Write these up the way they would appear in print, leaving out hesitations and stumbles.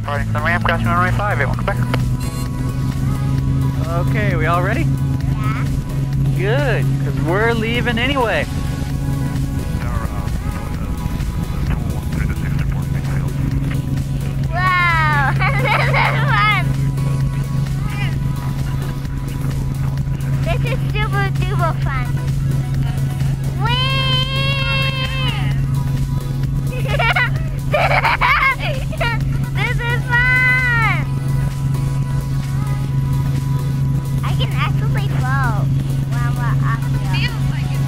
Departing from the ramp, crossing runway 5, welcome back. Okay, we all ready? Yeah. Good, because we're leaving anyway. Wow, this is fun. This is super duper fun. Whee! This is fun. I can actually float when we're up here. Feels like it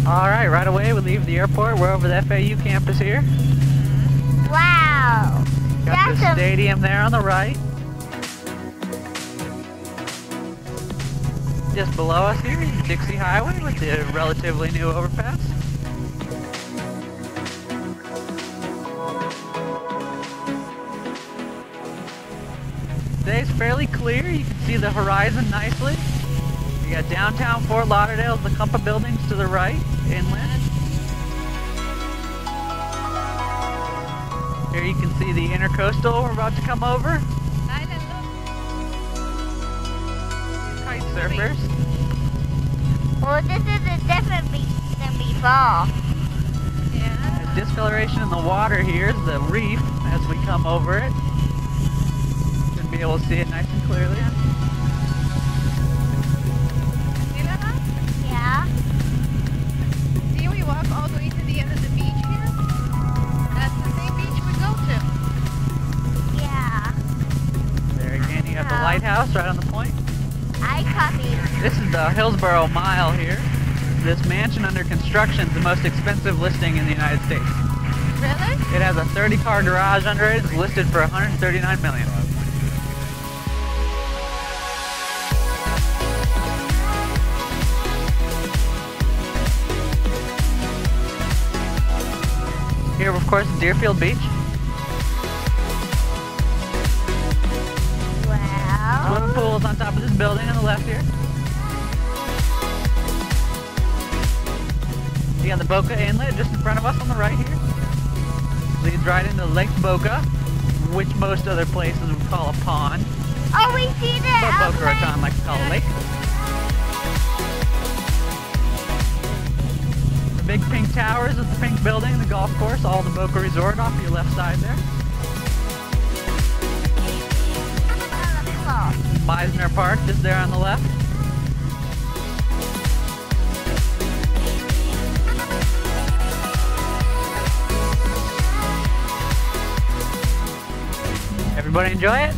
could. Alright, right away we leave the airport. We're over the FAU campus here. Wow. Got That's the stadium there on the right. Just below us here is Dixie Highway with the relatively new overpass. Today's fairly clear. You can see the horizon nicely. You got downtown Fort Lauderdale, the Compa buildings to the right, Inlet. Here you can see the intercoastal we're about to come over. Island, Kite surfers. Well, this is a different beach than before. look. Yeah. The discoloration in the water here is the reef as we come over it. Should be able to see it nice and clearly. Yeah. See, we walk all the way to the end of the beach here. That's the same beach we go to. Yeah. There again, you have the lighthouse right on the point. I copied. This is the Hillsborough Mile here. This mansion under construction is the most expensive listing in the United States. Really? It has a 30-car garage under it. It's listed for $139 million. Here, of course, is Deerfield Beach. Swimming Well. pool's on top of this building on the left here. You got the Boca Inlet just in front of us on the right here. Leads right into Lake Boca, which most other places would call a pond, Oh, we see the but Boca Raton likes to call a lake. The big pink towers with the pink building, the golf course, all the Boca Resort off your left side there. Meisner Park just there on the left. Everybody enjoy it?